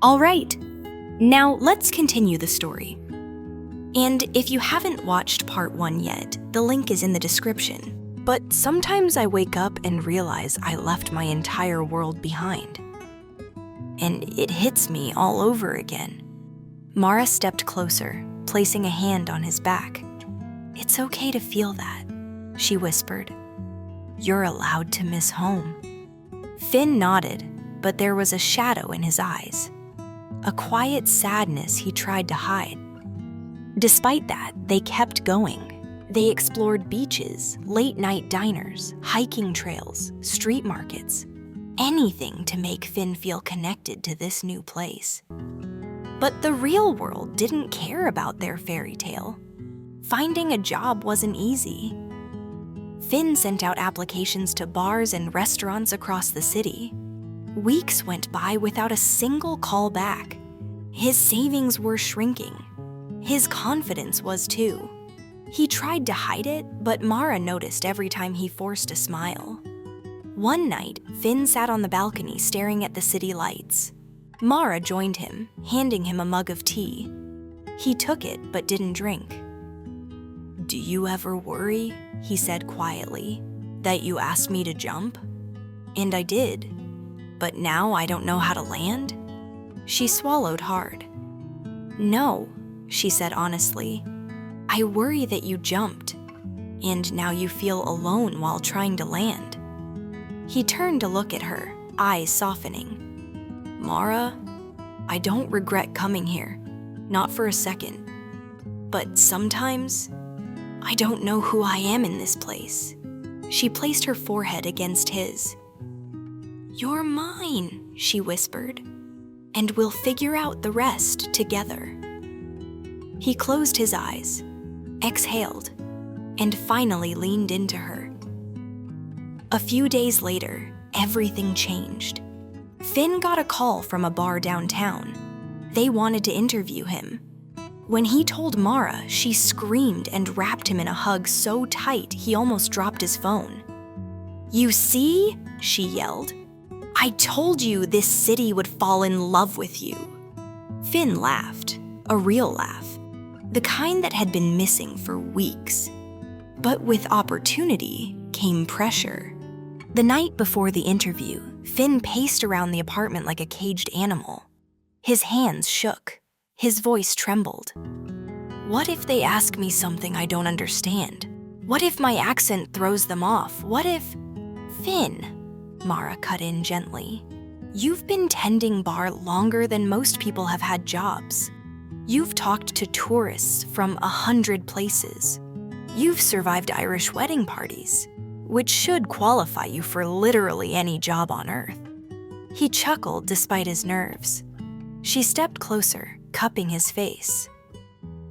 All right, now let's continue the story. And if you haven't watched part 1 yet, the link is in the description. But sometimes I wake up and realize I left my entire world behind. And it hits me all over again. Mara stepped closer, placing a hand on his back. "It's okay to feel that," she whispered. "You're allowed to miss home." Finn nodded, but there was a shadow in his eyes. A quiet sadness he tried to hide. Despite that, they kept going. They explored beaches, late-night diners, hiking trails, street markets, anything to make Finn feel connected to this new place. But the real world didn't care about their fairy tale. Finding a job wasn't easy. Finn sent out applications to bars and restaurants across the city. Weeks went by without a single call back. His savings were shrinking. His confidence was too. He tried to hide it, but Mara noticed every time he forced a smile. One night, Finn sat on the balcony staring at the city lights. Mara joined him, handing him a mug of tea. He took it but didn't drink. "Do you ever worry," he said quietly, "that you asked me to jump? And I did. But now I don't know how to land?" She swallowed hard. "No," she said honestly. "I worry that you jumped, and now you feel alone while trying to land." He turned to look at her, eyes softening. "Mara, I don't regret coming here, not for a second. But sometimes, I don't know who I am in this place." She placed her forehead against his. "You're mine," she whispered, "and we'll figure out the rest together." He closed his eyes, exhaled, and finally leaned into her. A few days later, everything changed. Finn got a call from a bar downtown. They wanted to interview him. When he told Mara, she screamed and wrapped him in a hug so tight he almost dropped his phone. "You see?" she yelled. "I told you this city would fall in love with you." Finn laughed, a real laugh, the kind that had been missing for weeks. But with opportunity came pressure. The night before the interview, Finn paced around the apartment like a caged animal. His hands shook. His voice trembled. "What if they ask me something I don't understand? What if my accent throws them off? What if—" "Finn," Mara cut in gently, "you've been tending bar longer than most people have had jobs. You've talked to tourists from 100 places. You've survived Irish wedding parties, which should qualify you for literally any job on earth." He chuckled despite his nerves. She stepped closer, cupping his face.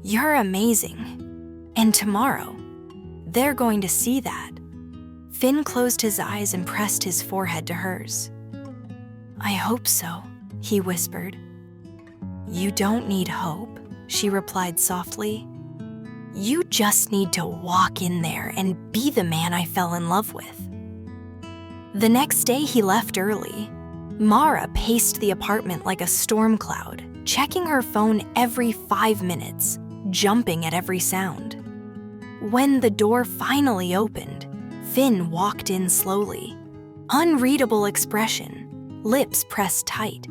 "You're amazing. And tomorrow, they're going to see that." Finn closed his eyes and pressed his forehead to hers. "I hope so," he whispered. "You don't need hope," she replied softly. "You just need to walk in there and be the man I fell in love with." The next day he left early. Mara paced the apartment like a storm cloud, checking her phone every 5 minutes, jumping at every sound. When the door finally opened, Finn walked in slowly. Unreadable expression, lips pressed tight.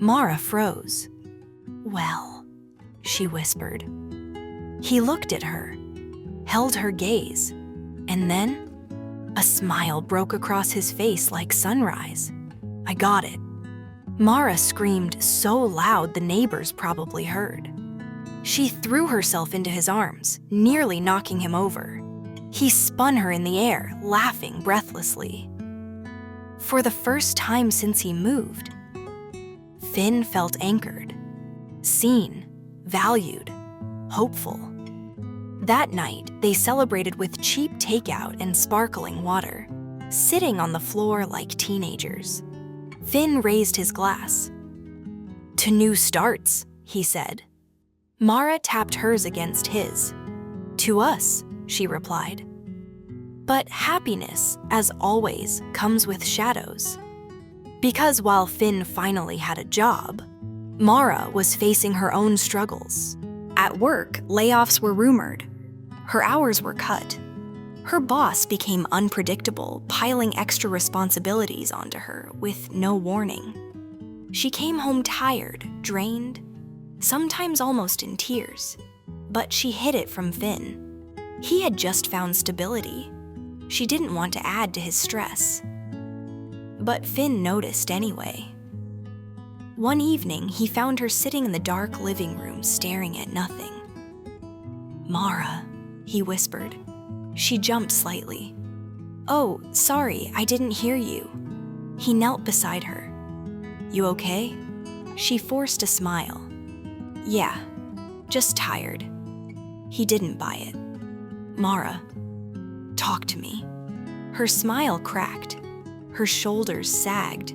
Mara froze. "Well," she whispered. He looked at her, held her gaze, and then a smile broke across his face like sunrise. "I got it." Mara screamed so loud the neighbors probably heard. She threw herself into his arms, nearly knocking him over. He spun her in the air, laughing breathlessly. For the first time since he moved, Finn felt anchored, seen, valued, hopeful. That night, they celebrated with cheap takeout and sparkling water, sitting on the floor like teenagers. Finn raised his glass. "To new starts," he said. Mara tapped hers against his. "To us," she replied. But happiness, as always, comes with shadows. Because while Finn finally had a job, Mara was facing her own struggles. At work, layoffs were rumored. Her hours were cut. Her boss became unpredictable, piling extra responsibilities onto her with no warning. She came home tired, drained, sometimes almost in tears. But she hid it from Finn. He had just found stability. She didn't want to add to his stress. But Finn noticed anyway. One evening, he found her sitting in the dark living room staring at nothing. "Mara," he whispered. She jumped slightly. "Oh, sorry, I didn't hear you." He knelt beside her. "You okay?" She forced a smile. "Yeah, just tired." He didn't buy it. "Mara, talk to me." Her smile cracked. Her shoulders sagged.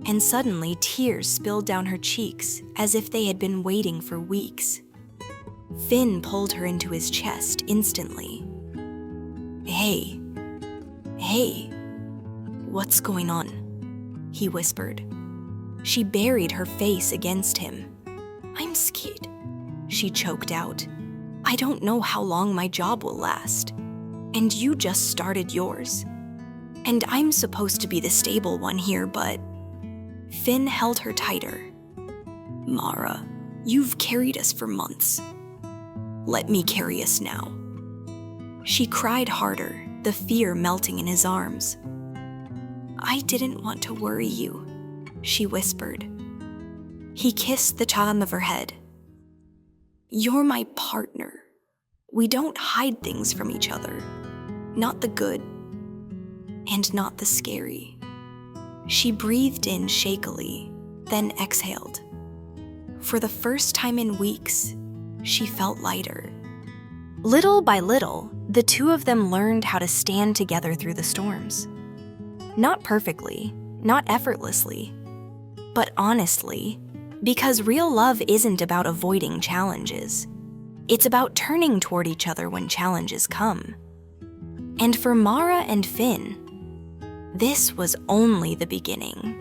And suddenly tears spilled down her cheeks as if they had been waiting for weeks. Finn pulled her into his chest instantly. Hey, what's going on?" he whispered. She buried her face against him. "I'm scared," she choked out. "I don't know how long my job will last. And you just started yours. And I'm supposed to be the stable one here, but..." Finn held her tighter. "Mara, you've carried us for months. Let me carry us now." She cried harder, the fear melting in his arms. "I didn't want to worry you," she whispered. He kissed the top of her head. "You're my partner. We don't hide things from each other. Not the good, and not the scary." She breathed in shakily, then exhaled. For the first time in weeks, she felt lighter. Little by little, the two of them learned how to stand together through the storms. Not perfectly, not effortlessly, but honestly, because real love isn't about avoiding challenges. It's about turning toward each other when challenges come. And for Mara and Finn, this was only the beginning.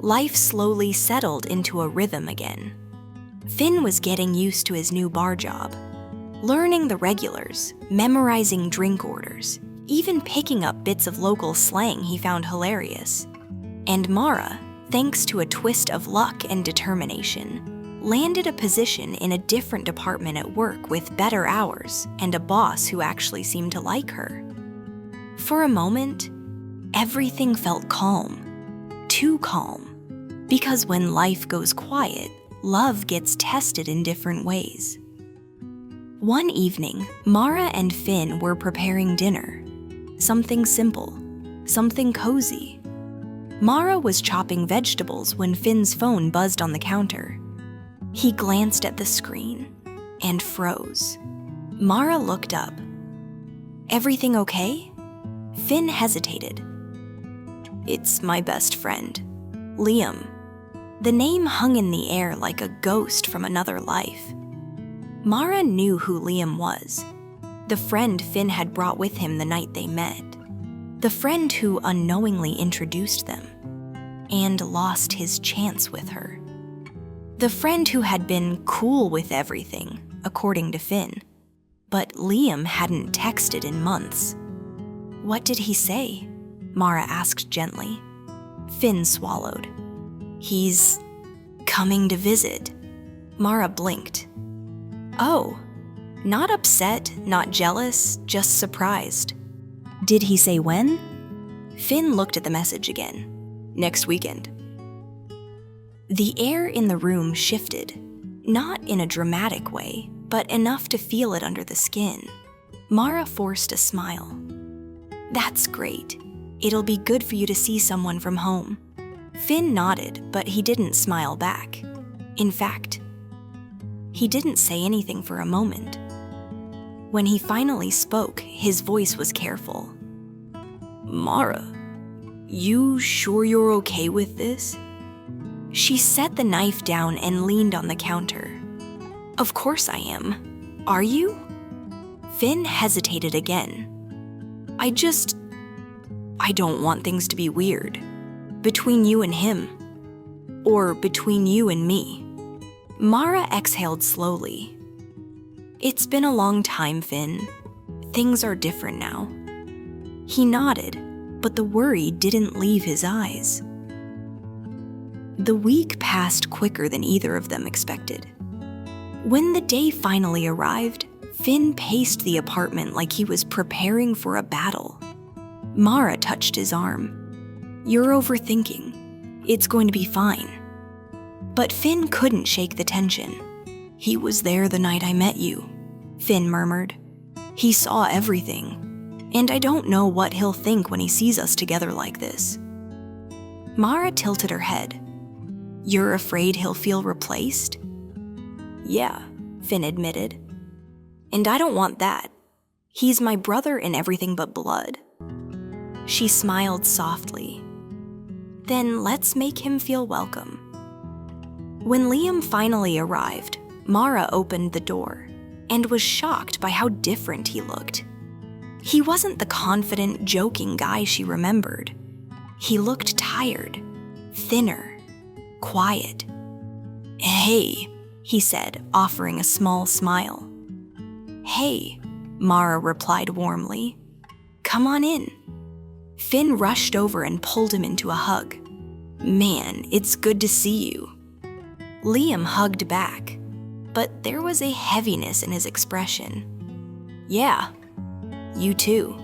Life slowly settled into a rhythm again. Finn was getting used to his new bar job, learning the regulars, memorizing drink orders, even picking up bits of local slang he found hilarious. And Mara, thanks to a twist of luck and determination, landed a position in a different department at work with better hours and a boss who actually seemed to like her. For a moment, everything felt calm, too calm, because when life goes quiet, love gets tested in different ways. One evening, Mara and Finn were preparing dinner. Something simple, something cozy. Mara was chopping vegetables when Finn's phone buzzed on the counter. He glanced at the screen and froze. Mara looked up. "Everything okay?" Finn hesitated. "It's my best friend, Liam." The name hung in the air like a ghost from another life. Mara knew who Liam was, the friend Finn had brought with him the night they met, the friend who unknowingly introduced them and lost his chance with her, the friend who had been cool with everything, according to Finn, but Liam hadn't texted in months. "What did he say?" Mara asked gently. Finn swallowed. "He's coming to visit." Mara blinked. "Oh, not upset, not jealous, just surprised." "Did he say when?" Finn looked at the message again. "Next weekend." The air in the room shifted, not in a dramatic way, but enough to feel it under the skin. Mara forced a smile. "That's great. It'll be good for you to see someone from home." Finn nodded, but he didn't smile back. In fact, he didn't say anything for a moment. When he finally spoke, his voice was careful. "Mara, you sure you're okay with this?" She set the knife down and leaned on the counter. "Of course I am. Are you?" Finn hesitated again. I don't want things to be weird. Between you and him. or between you and me?" Mara exhaled slowly. "It's been a long time, Finn. Things are different now." He nodded, but the worry didn't leave his eyes. The week passed quicker than either of them expected. When the day finally arrived, Finn paced the apartment like he was preparing for a battle. Mara touched his arm. "You're overthinking. It's going to be fine." But Finn couldn't shake the tension. "He was there the night I met you," Finn murmured. "He saw everything, and I don't know what he'll think when he sees us together like this." Mara tilted her head. "You're afraid he'll feel replaced?" "Yeah," Finn admitted. "And I don't want that. He's my brother in everything but blood." She smiled softly. "Then let's make him feel welcome." When Liam finally arrived, Mara opened the door and was shocked by how different he looked. He wasn't the confident, joking guy she remembered. He looked tired, thinner, quiet. "Hey," he said, offering a small smile. "Hey," Mara replied warmly. "Come on in." Finn rushed over and pulled him into a hug. "Man, it's good to see you." Liam hugged back, but there was a heaviness in his expression. "Yeah, you too."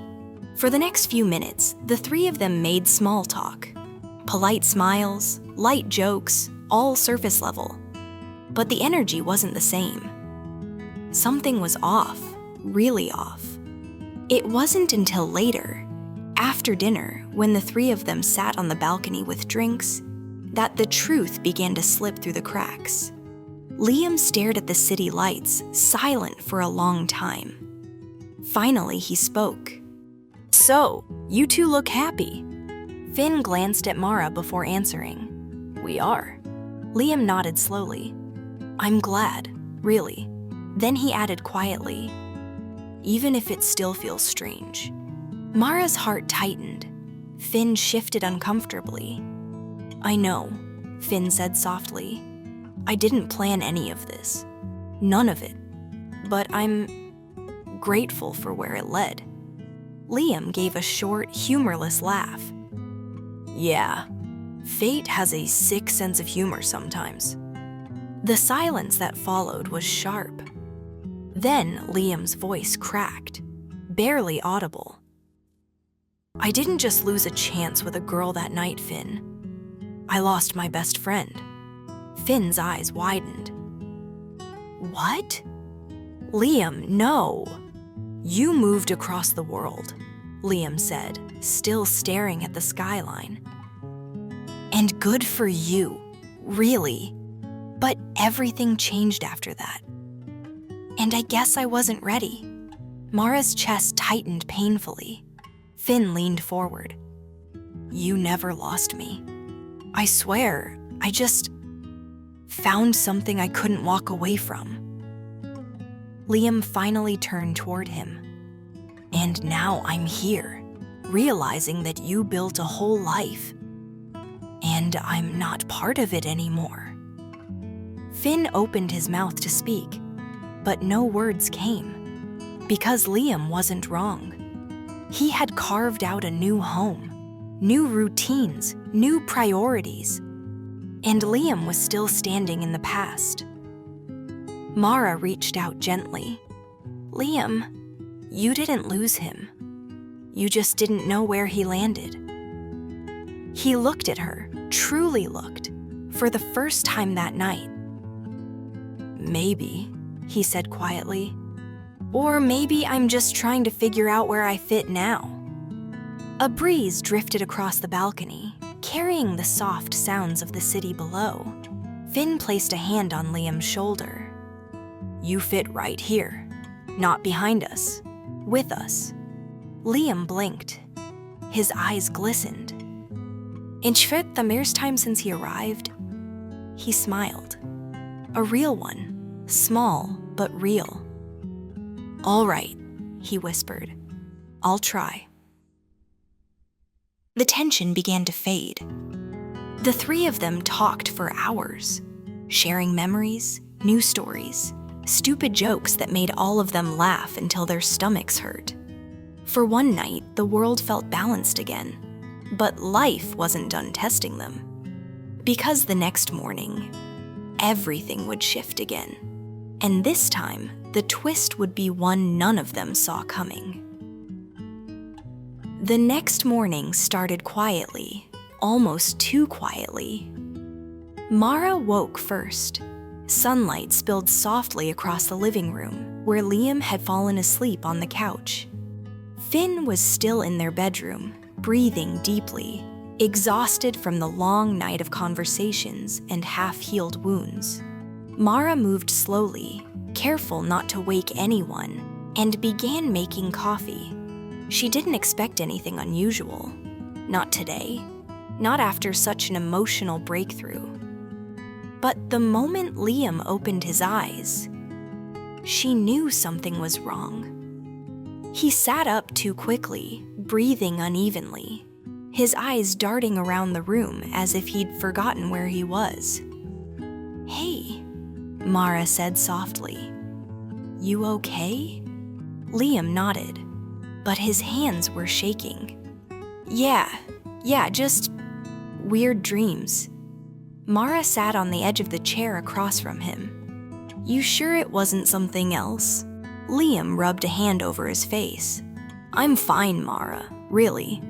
For the next few minutes, the three of them made small talk. Polite smiles, light jokes, all surface level. But the energy wasn't the same. Something was off, really off. It wasn't until later, after dinner, when the three of them sat on the balcony with drinks, that the truth began to slip through the cracks. Liam stared at the city lights, silent for a long time. Finally, he spoke. "So, you two look happy." Finn glanced at Mara before answering. "We are." Liam nodded slowly. "I'm glad, really." Then he added quietly, "Even if it still feels strange." Mara's heart tightened. Finn shifted uncomfortably. "I know," Finn said softly. "I didn't plan any of this. None of it. But I'm grateful for where it led." Liam gave a short, humorless laugh. "Yeah, fate has a sick sense of humor sometimes." The silence that followed was sharp. Then Liam's voice cracked, barely audible. "I didn't just lose a chance with a girl that night, Finn. I lost my best friend." Finn's eyes widened. "What?" "Liam, no." "You moved across the world," Liam said, still staring at the skyline. "And good for you, really. But everything changed after that. And I guess I wasn't ready." Mara's chest tightened painfully. Finn leaned forward. "You never lost me. I swear, I just found something I couldn't walk away from." Liam finally turned toward him. "And now I'm here, realizing that you built a whole life. And I'm not part of it anymore." Finn opened his mouth to speak, but no words came, because Liam wasn't wrong. He had carved out a new home, new routines, new priorities, and Liam was still standing in the past. Mara reached out gently. "Liam, you didn't lose him. You just didn't know where he landed." He looked at her, truly looked, for the first time that night. "Maybe," he said quietly. "Or maybe I'm just trying to figure out where I fit now." A breeze drifted across the balcony, carrying the soft sounds of the city below. Finn placed a hand on Liam's shoulder. "You fit right here. Not behind us. With us." Liam blinked. His eyes glistened. "It's been the first time since he arrived." He smiled. A real one. Small, but real. "All right," he whispered. "I'll try." The tension began to fade. The three of them talked for hours, sharing memories, news stories, stupid jokes that made all of them laugh until their stomachs hurt. For one night, the world felt balanced again, but life wasn't done testing them. Because the next morning, everything would shift again. And this time, the twist would be one none of them saw coming. The next morning started quietly, almost too quietly. Mara woke first. Sunlight spilled softly across the living room, where Liam had fallen asleep on the couch. Finn was still in their bedroom, breathing deeply, exhausted from the long night of conversations and half-healed wounds. Mara moved slowly, careful not to wake anyone, and began making coffee. She didn't expect anything unusual. Not today. Not after such an emotional breakthrough. But the moment Liam opened his eyes, she knew something was wrong. He sat up too quickly, breathing unevenly, his eyes darting around the room as if he'd forgotten where he was. "Hey," Mara said softly. "You okay?" Liam nodded, but his hands were shaking. Yeah, just weird dreams." Mara sat on the edge of the chair across from him. "You sure it wasn't something else?" Liam rubbed a hand over his face. "I'm fine, Mara, really."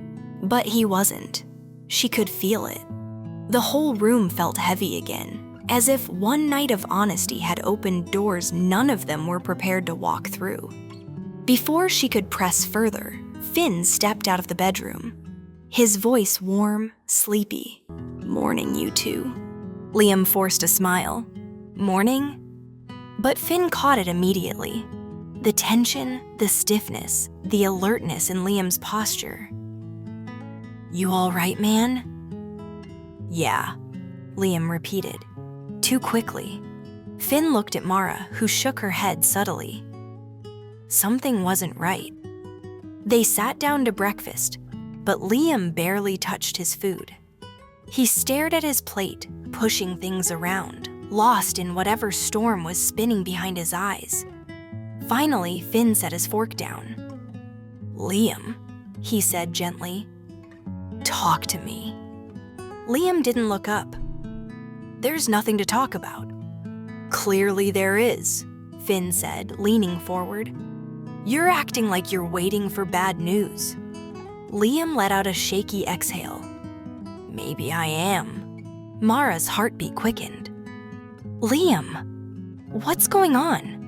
But he wasn't. She could feel it. The whole room felt heavy again, as if one night of honesty had opened doors none of them were prepared to walk through. Before she could press further, Finn stepped out of the bedroom. His voice warm, sleepy. "Morning, you two." Liam forced a smile. "Morning?" But Finn caught it immediately. The tension, the stiffness, the alertness in Liam's posture. "You all right, man?" "Yeah," Liam repeated, too quickly. Finn looked at Mara, who shook her head subtly. Something wasn't right. They sat down to breakfast, but Liam barely touched his food. He stared at his plate, pushing things around, lost in whatever storm was spinning behind his eyes. Finally, Finn set his fork down. "Liam," he said gently, "talk to me." Liam didn't look up. "There's nothing to talk about." "Clearly there is," Finn said, leaning forward. "You're acting like you're waiting for bad news." Liam let out a shaky exhale. "Maybe I am." Mara's heartbeat quickened. "Liam, what's going on?"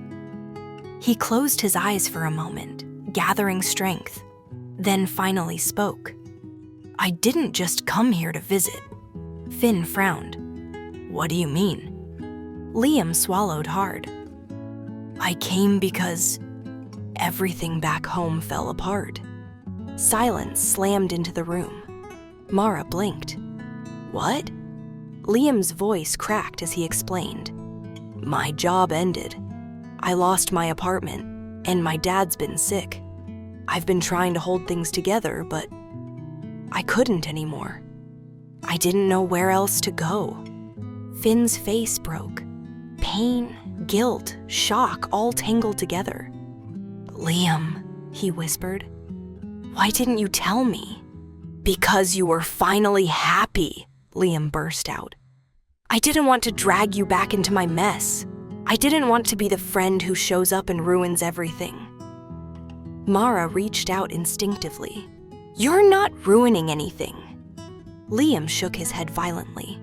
He closed his eyes for a moment, gathering strength, then finally spoke. "I didn't just come here to visit." Finn frowned. "What do you mean?" Liam swallowed hard. "I came because everything back home fell apart." Silence slammed into the room. Mara blinked. "What?" Liam's voice cracked as he explained. "My job ended. I lost my apartment, and my dad's been sick. I've been trying to hold things together, but I couldn't anymore. I didn't know where else to go." Finn's face broke. Pain, guilt, shock all tangled together. "Liam," he whispered, "why didn't you tell me?" "Because you were finally happy," Liam burst out. "I didn't want to drag you back into my mess. I didn't want to be the friend who shows up and ruins everything." Mara reached out instinctively. "You're not ruining anything." Liam shook his head violently.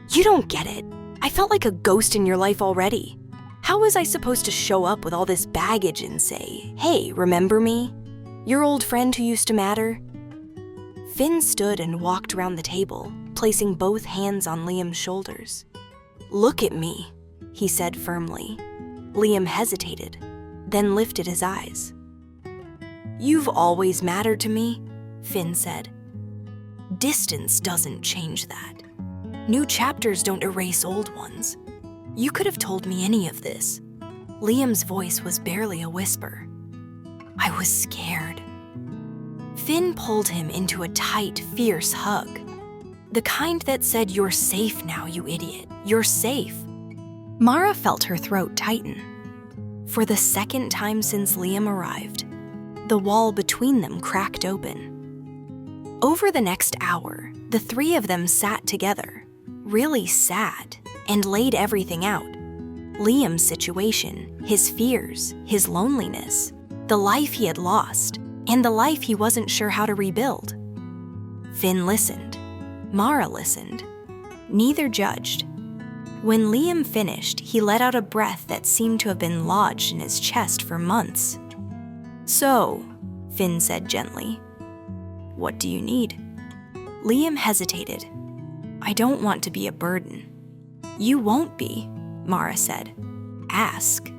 "You don't get it. I felt like a ghost in your life already. How was I supposed to show up with all this baggage and say, 'Hey, remember me? Your old friend who used to matter?'" Finn stood and walked around the table, placing both hands on Liam's shoulders. "Look at me," he said firmly. Liam hesitated, then lifted his eyes. "You've always mattered to me," Finn said. "Distance doesn't change that. New chapters don't erase old ones. You could have told me any of this." Liam's voice was barely a whisper. "I was scared." Finn pulled him into a tight, fierce hug. The kind that said, "You're safe now, you idiot. You're safe." Mara felt her throat tighten. For the second time since Liam arrived, the wall between them cracked open. Over the next hour, the three of them sat together, really sad, and laid everything out. Liam's situation, his fears, his loneliness, the life he had lost, and the life he wasn't sure how to rebuild. Finn listened. Mara listened. Neither judged. When Liam finished, he let out a breath that seemed to have been lodged in his chest for months. "So," Finn said gently, "what do you need?" Liam hesitated. "I don't want to be a burden." "You won't be," Mara said. "Ask."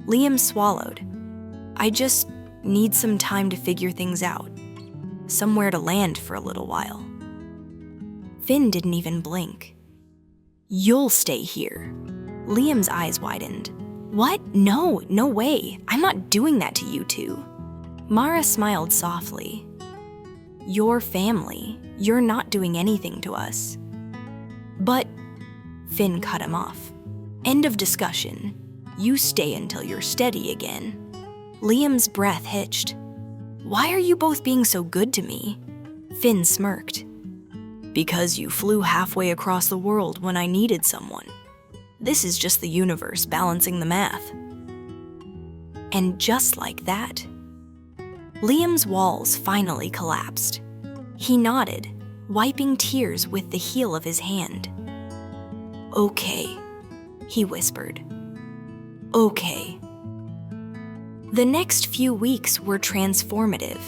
Liam swallowed. "I just need some time to figure things out. Somewhere to land for a little while." Finn didn't even blink. "You'll stay here." Liam's eyes widened. "What? No way. I'm not doing that to you two." Mara smiled softly. "Your family. You're not doing anything to us." "But," Finn cut him off. "End of discussion. You stay until you're steady again." Liam's breath hitched. "Why are you both being so good to me?" Finn smirked. "Because you flew halfway across the world when I needed someone. This is just the universe balancing the math." And just like that, Liam's walls finally collapsed. He nodded, wiping tears with the heel of his hand. "Okay," he whispered. "Okay." The next few weeks were transformative.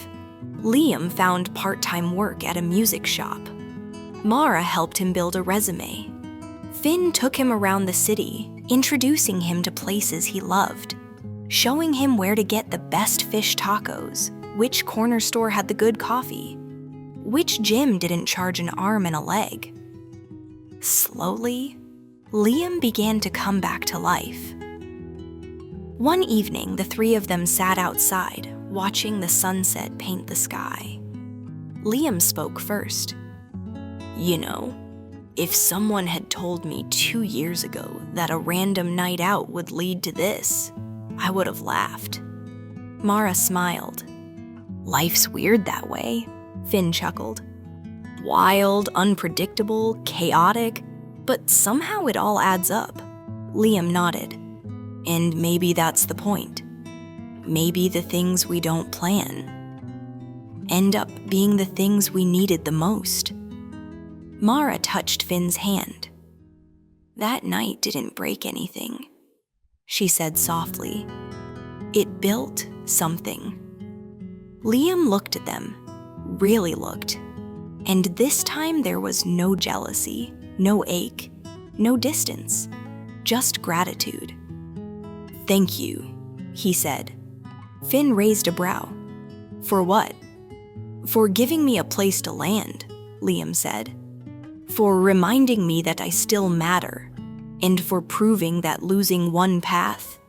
Liam found part-time work at a music shop. Mara helped him build a resume. Finn took him around the city, introducing him to places he loved, showing him where to get the best fish tacos, which corner store had the good coffee, which gym didn't charge an arm and a leg. Slowly, Liam began to come back to life. One evening, the three of them sat outside, watching the sunset paint the sky. Liam spoke first. "You know, if someone had told me 2 years ago that a random night out would lead to this, I would have laughed." Mara smiled. "Life's weird that way," Finn chuckled. "Wild, unpredictable, chaotic, but somehow it all adds up." Liam nodded. "And maybe that's the point. Maybe the things we don't plan end up being the things we needed the most." Mara touched Finn's hand. "That night didn't break anything," she said softly. "It built something." Liam looked at them, really looked, and this time there was no jealousy, no ache, no distance, just gratitude. "Thank you," he said. Finn raised a brow. "For what?" "For giving me a place to land," Liam said. "For reminding me that I still matter, and for proving that losing one path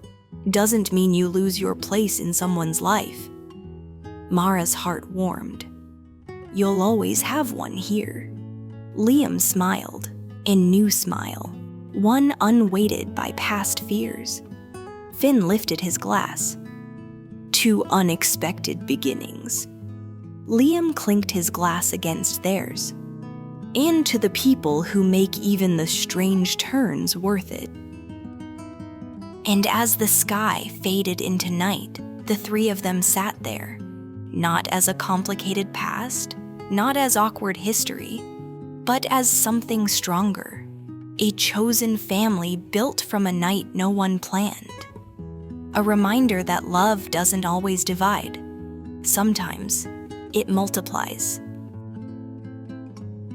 doesn't mean you lose your place in someone's life." Mara's heart warmed. "You'll always have one here." Liam smiled, a new smile, one unweighted by past fears. Finn lifted his glass. "To unexpected beginnings." Liam clinked his glass against theirs. "And to the people who make even the strange turns worth it." And as the sky faded into night, the three of them sat there, not as a complicated past, not as awkward history, but as something stronger, a chosen family built from a night no one planned. A reminder that love doesn't always divide. Sometimes it multiplies.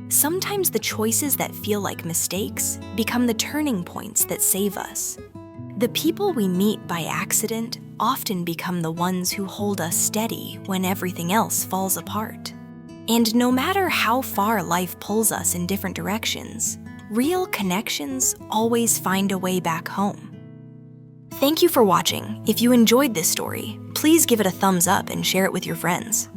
Sometimes the choices that feel like mistakes become the turning points that save us. The people we meet by accident often become the ones who hold us steady when everything else falls apart. And no matter how far life pulls us in different directions, real connections always find a way back home. Thank you for watching. If you enjoyed this story, please give it a thumbs up and share it with your friends.